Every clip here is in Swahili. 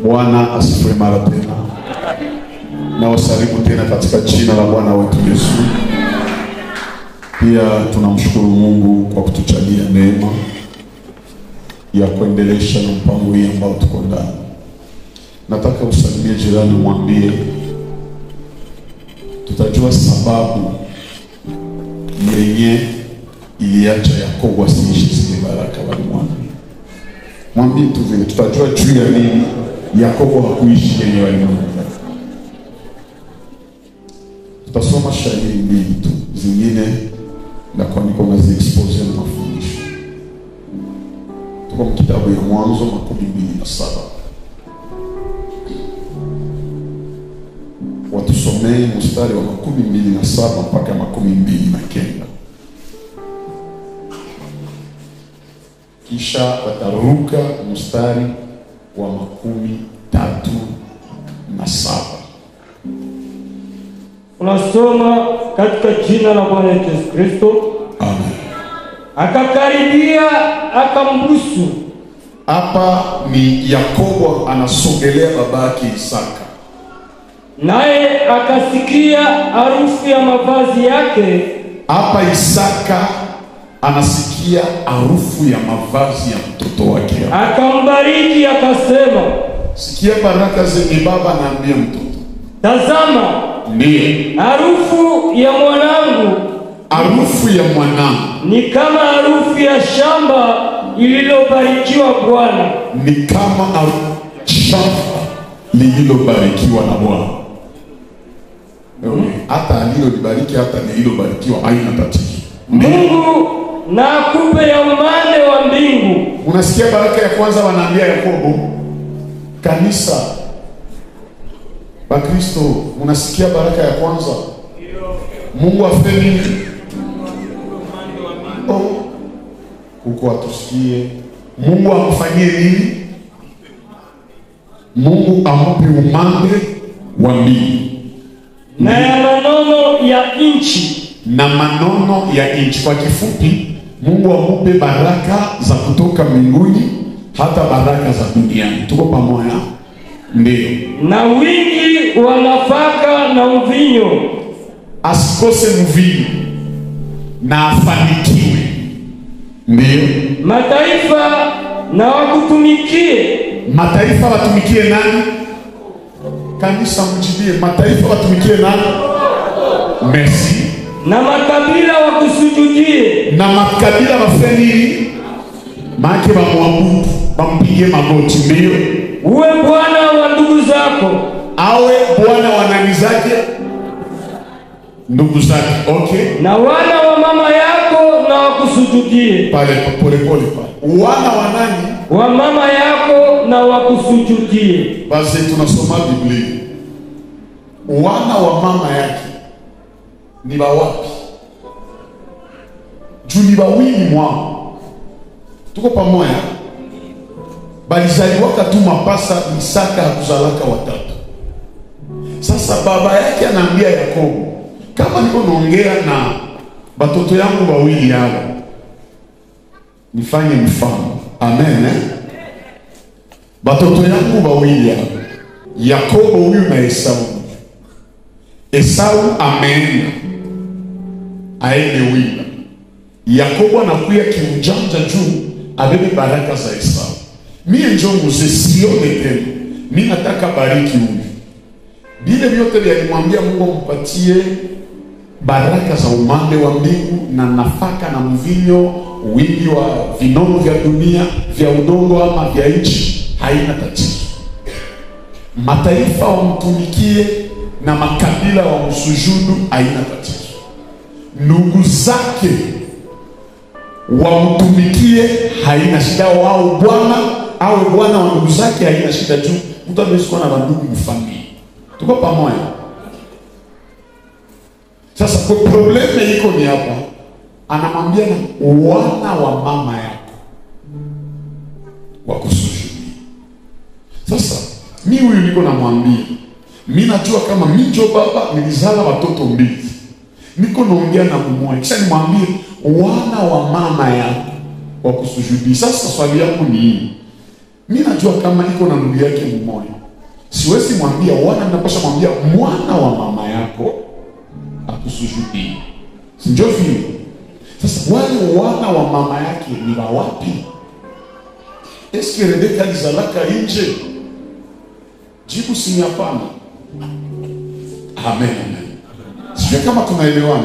Bwana asifiwe mara tena. Na wasalimu tena katika jina la Bwana wetu Yesu. Pia tunamshukuru Mungu kwa kutujalia neema ya kuendelesha na mpango hii ambao tuko ndani. Nataka usalimie jirani, mwambie tutajua sababu yenye iliacha Yakobo asiishi zile baraka walimwambia. Mwambie tu vile tutajua juu ya nini Yakobo hakuishi yenye walimwambia. Tutasoma shairi mbili tu, zingine na kwa niko nazi expose na mafundisho. Tuko kitabu ya Mwanzo 27. Watusomee mstari wa 27 mpaka 29. Kisha wataruka mstari wa 37. Unasoma katika jina la Bwana Yesu Kristo. Amen. Akakaribia akambusu. Hapa ni Yakobo anasogelea babake Isaka. Naye akasikia harufu ya mavazi yake. Hapa Isaka anasikia harufu ya mavazi ya mtoto wake. Akambariki akasema, sikia baraka zenye baba anaambia mtoto. Tazama, ndiyo harufu ya mwanangu, harufu ya mwanangu ni kama harufu ya shamba lililobarikiwa Bwana. Ni kama harufu shamba lililobarikiwa na Bwana. Hata alilolibariki hata lililobarikiwa haina tatizo. Mungu na akupe ya umande wa mbingu. Unasikia baraka ya kwanza wanaambia Yakobo, kanisa Bakristo, unasikia baraka ya kwanza? Mungu afanye nini? Huko atusikie. Mungu amfanyie nini? Mungu ampe umande wa mbingu na ya manono ya nchi. Na manono ya nchi. Kwa kifupi, Mungu amupe baraka za kutoka mbinguni hata baraka za duniani. Tuko pamoja? Ndio. Na wingi wa nafaka na mvinyo. Asikose mvinyo na afanikiwe. Ndio. Mataifa na wakutumikie. Mataifa watumikie nani? Kanisa mjibie, mataifa watumikie nani? Merci. Na makabila wakusujudie. Na makabila wafanye nini? Maana wamwabudu, wampigie magoti. Ndio. Uwe bwana wa ndugu zako. Awe bwana wa nani zake? Ndugu zake. Okay. Na wana wa mama yako na wakusujudie. Pale pole pole pale. Wana wa nani? Wa mama yako na wakusujudie. Basi tunasoma Biblia. Wana wa mama yake ni wapi? Juu ni wawili mwao. Tuko pamoja? Balizaliwa tu mapasa, Isaka hakuzalaka watatu. Sasa baba yake anaambia Yakobo, kama niko naongea na batoto yangu wawili hao, nifanye mfano. Amen. Batoto yangu wawili hao, Yakobo huyu na Esau. Esau ameenda aende wina. Yakobo anakuya kiujanja juu abebe baraka za Esau. Mie njo mzee sione tena. Mimi nataka bariki huyu. Bile vyote vyalimwambia Mungu mpatie baraka za umande wa mbingu na nafaka na mvinyo, wingi wa vinono vya dunia, vya udongo ama vya nchi, haina tatizo. Mataifa wamtumikie na makabila wamsujudu, haina tatizo. Ndugu zake wamtumikie, haina shida. Wao bwana awe bwana wa ndugu zake, haina shida juu mtu anaweza kuwa na ndugu mfamilia. Tuko pamoja? Sasa kwa probleme iko ni hapa, anamwambia na wana wa mama yako wakusujudia. Sasa mimi huyu niko namwambia, mimi najua kama mimi ndio baba nilizala watoto mbili. Niko naongea na mmoja, kisha nimwambie wana wa mama yako wakusujudia. Sasa swali yangu ni hii, Mimi najua kama iko na ndugu yake mmoja, siwezi mwambia wana, ninapaswa mwambia mwana wa mama yako akusujudie. Si ndio vile? Sasa wale wana wa mama yake ni wa wapi? Eske Rebeka alizalaka nje? Jibu si hapana. Amen, amen. Sijui kama tunaelewana.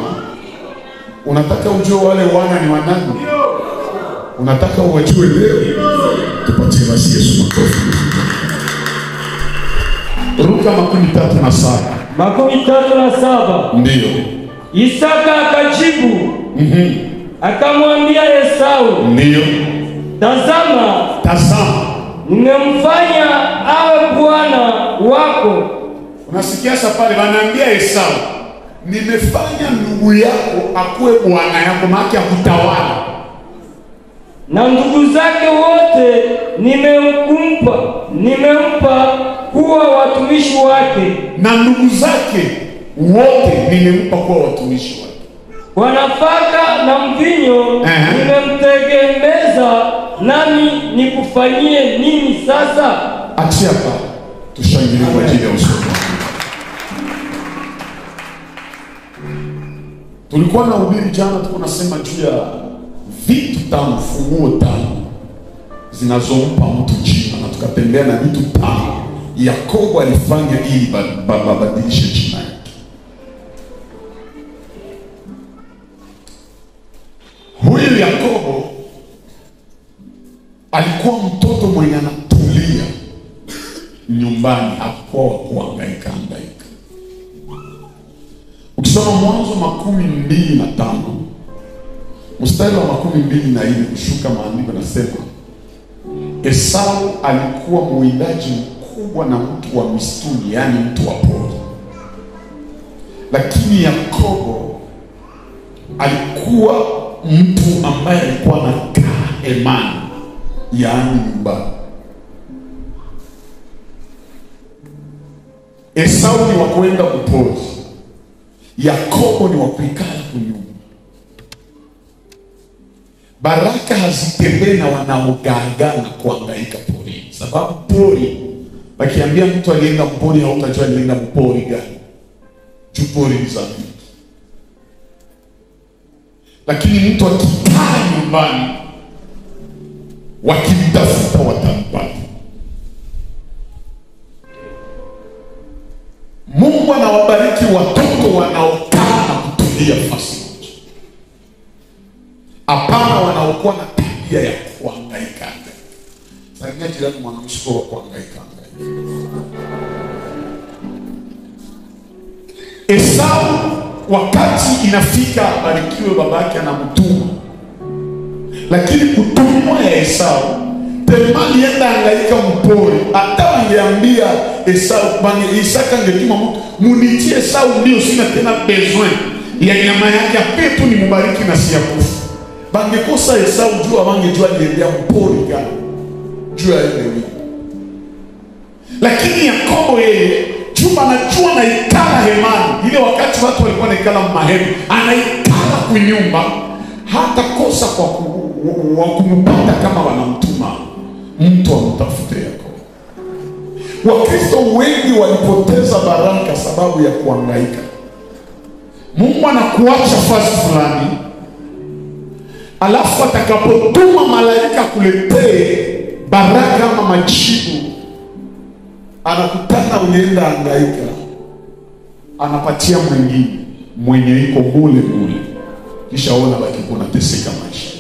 Unataka ujue wale wana ni wanani? Unataka uwajue leo? Tupatie basi Yesu makofi. Luka 13:7. 37. Ndiyo. Isaka akajibu, akamwambia Esau, ndiyo, tazama, nimemfanya awe bwana wako. Unasikia sasa pale wanaambia Esau, nimefanya ndugu yako akuwe bwana yako, maana akutawala. Na ndugu zake wote nimempa kuwa watumishi wake. Na ndugu zake wote nimempa kuwa watumishi wake. Kwa nafaka na mvinyo nimemtegemeza, nami nikufanyie nini sasa? Achia hapa. Tushangilie kwa ajili ya ushuhuda. Tulikuwa na ubiri jana, tulikuwa nasema juu ya vitu tano, funguo tano zinazompa mtu jina, na tukatembea na vitu tano Yakobo alifanya ili babadilishe jina yake. Huyu Yakobo alikuwa mtoto mwenye anatulia nyumbani, hakuwa kuhangaika. Ukisoma Mwanzo 12:5 mstari wa 12 kushuka, maandiko nasema Esau alikuwa mwindaji mkubwa na mtu wa msituni, yani mtu wa pori. Lakini Yakobo alikuwa mtu ambaye alikuwa anakaa hemani, yani nyumbani. Esau ni wa kwenda kupori, Yakobo ni wa kuikala kunyumba. Baraka hazitembei na wanaogaagana kuhangaika porini, sababu pori, wakiambia mtu alienda mpori hautajua alienda mpori gani, juu pori ni za mingi. Lakini mtu akikaa nyumbani, wakimtafuta watampata. Mungu anawabariki watoto wanaokaa na kutulia fasi moja, hapana wanaokuwa na tabia ya kuhangaika. Sasa jirani mwanamshiko wa kuhangaika. Esau wakati inafika abarikiwe, babake anamtuma, lakini kutumwa ya Esau temali yenda hangaika mpori. Hata wangeambia Esau, Isaka angetuma mtu, munitie Esau ndio sina tena besoin ya nyama yake, apetu ni mubariki na siya kufu. Bangekosa Esau jua, wangejua niendea mpori gani jua ya lewi. Lakini Yakobo yeye juma anajua na ikala hemani. Ile wakati watu walikuwa na ikala mahema, anaikala kunyumba, hata kosa kwa kumpata kama wanamtuma mtu amtafute Yakobo. Wakristo wengi walipoteza baraka sababu ya kuhangaika. Mungu anakuacha fasi fulani, alafu atakapotuma malaika kuletee baraka ama majibu, anakutana ulienda hangaika, anapatia mwingine mwenye iko mule, kisha ona baki kuna teseka maisha.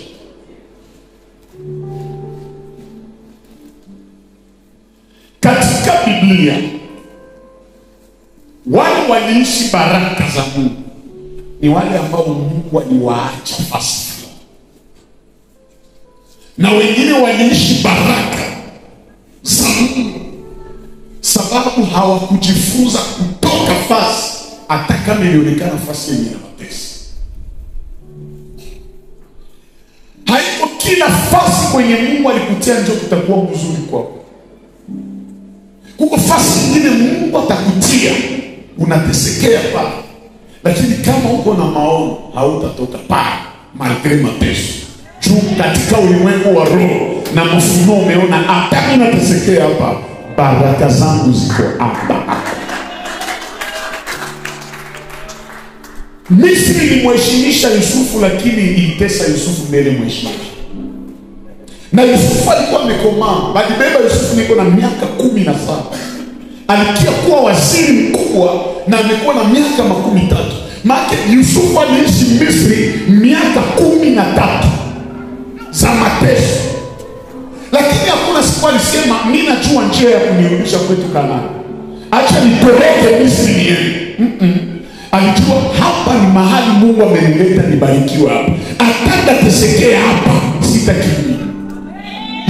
Katika Biblia wale waliishi baraka za Mungu ni wale ambao Mungu aliwaacha fasi, na wengine waliishi baraka za Mungu sababu hawakujifunza kutoka fasi, hata kama ilionekana fasi yenye na mateso. Haiko kila fasi kwenye Mungu alikutia ndio kutakuwa mzuri kwako. Kuko fasi nyingine Mungu atakutia unatesekea pale, lakini kama uko na maono hautatoka pale malgré mateso. Juu katika ulimwengu wa roho na mafunuo umeona, hata mimi natesekea hapa, baraka zangu ziko hapa. Misri ilimheshimisha Yusufu, lakini ilitesa Yusufu mbele mheshimisha. Na Yusufu alikuwa amekomaa, balibeba Yusufu niko na miaka 17. Alikia kuwa waziri mkubwa na amekuwa na miaka 13. Maana Yusufu aliishi Misri miaka 13 za mateso. Lakini hakuna siku alisema mimi najua njia ya kunirudisha kwetu Kanaani, acha nitoroke Misri niende. Alijua hapa ni mahali Mungu amenileta nibarikiwe hapa. Atakatesekea hapa sitakimbia.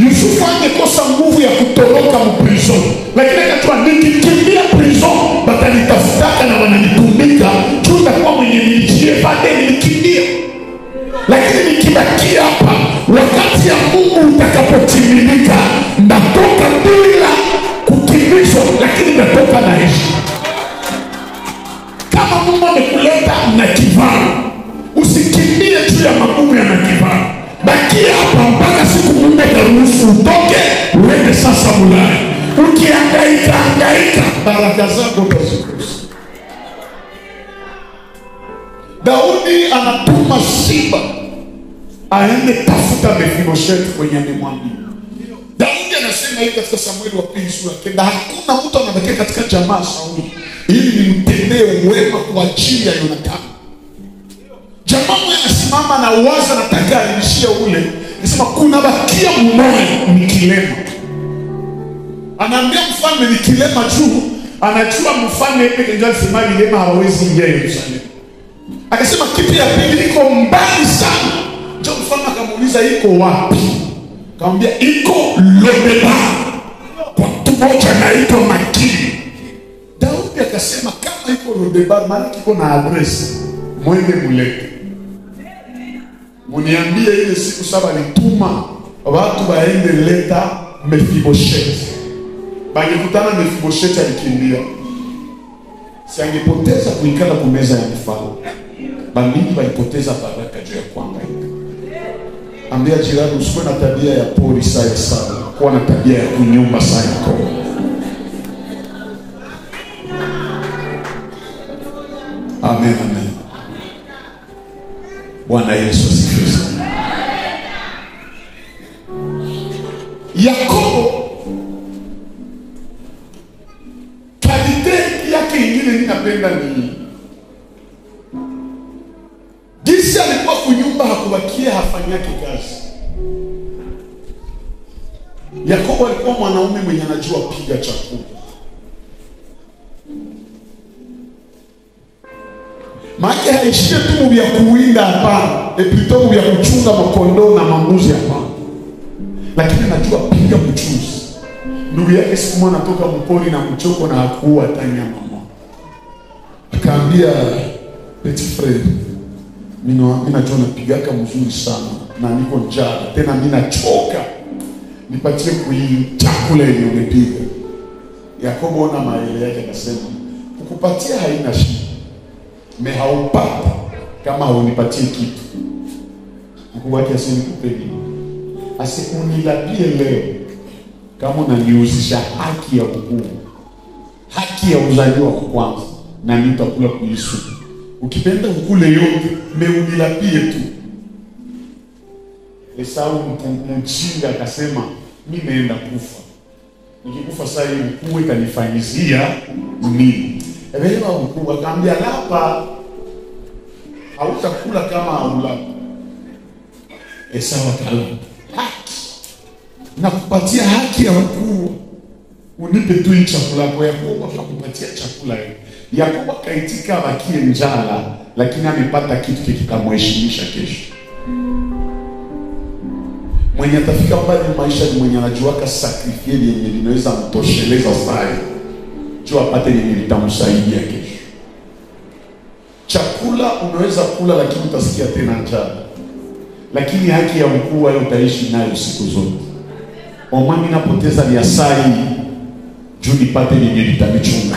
Yusufu angekosa nguvu ya kutoroka prison, lakini akajua nikikimbia prison batanitafutaka na wananitumika, chunda kwa mwenye nilijie baadaye nilikimbia. Lakini nikibakia hapa, wakati ya Mungu utakapotimilika, ndatoka bila kukimbizwa, lakini ndatoka na heshima. Kama Mungu amekuleta na kivaa, usikimbie juu ya magumu ya kivaa. Bakia hapa mpaka siku Mungu ataruhusu utoke uende sasa Ulaya. Ukihangaika baraka zako utazikosa. Daudi anatuma Siba aende tafuta Mefiboshethi kwenye amemwambia. Daudi anasema hivi katika Samueli wa pili sura 9, hakuna mtu anabakia katika jamaa Sauli ili nimtendee wema kwa ajili ya Yonathani. Jamaa mmoja anasimama na uwaza nataka alishia ule, anasema kuna bakia mmoja ni kilema. Anaambia mfalme ni kilema juu, anajua mfalme yeye ndio alisema kilema hawezi ingia Yerusalemu. Akasema kipi ya pili iko mbali sana. Ndio mfalme akamuuliza iko wapi? Akamwambia iko Lodebar, kwa mtu mmoja anaitwa Makiri. Daudi akasema kama iko Lodebar maana iko na address, mwende mulete. Muniambie ile siku saba nituma watu baende leta Mefiboshethi. Bangekutana Mefiboshethi alikimbia. Si angepoteza kuikala kwa meza ya mfalme. Bamini walipoteza baraka juu ya kuhangaika. Ambia jirani usikuwe na tabia ya pori saa sana, kuwa na tabia ya kunyumba saa yako. Amen, amen. Bwana Yesu asifiwe sana. Yakobo kalite yake ingine ninapenda ni jinsi alikuwa kunyumba hakubakia hafanyake kazi. Yakobo alikuwa mwanaume mwenye anajua piga chakula. Maana haishie tu vya kuwinda hapana, epito vya kuchunga makondoo na mambuzi hapana. Lakini anajua piga mchuzi. Ndugu yake siku moja anatoka mpori na mchoko na hakuwa tanya mama. Akaambia petit frère, mimi najua napigaka mzuri sana na niko njaa tena mimi nachoka. Nipatie chakula ile umepiga. Yakobo ona maele yake akasema, kukupatia haina shida. Me haupata kama haunipatie kitu. Mkuu wake asinikupe. Asikunilapie leo kama unaniuzisha haki ya ukuu, haki ya uzaliwa wa kwanza, na nitakula kuisu. Ukipenda ukule yote, meunilapie tu. Esau mchinga akasema, mimi naenda kufa. Nikikufa sasa hivi ukuu itanifanyizia nini? Ebewa mkuu akamwambia lapa hautakula kama haula. Esau akala, haki nakupatia haki ya ukuu, unipe tu chakula kwa Yakobo akakupatia chakula hiyo. Yakobo kaitika abakie njala, lakini amepata kitu kikamheshimisha kesho. Mwenye atafika mbali maisha ni mwenye anajuaka sakrifie yenye linaweza mtosheleza sana, jua apate yenye litamsaidia kesho. Chakula unaweza kula lakini utasikia tena njaa, lakini haki ya ukuu wewe utaishi nayo siku zote. Omani napoteza vya sai juu nipate yenye litamichunga.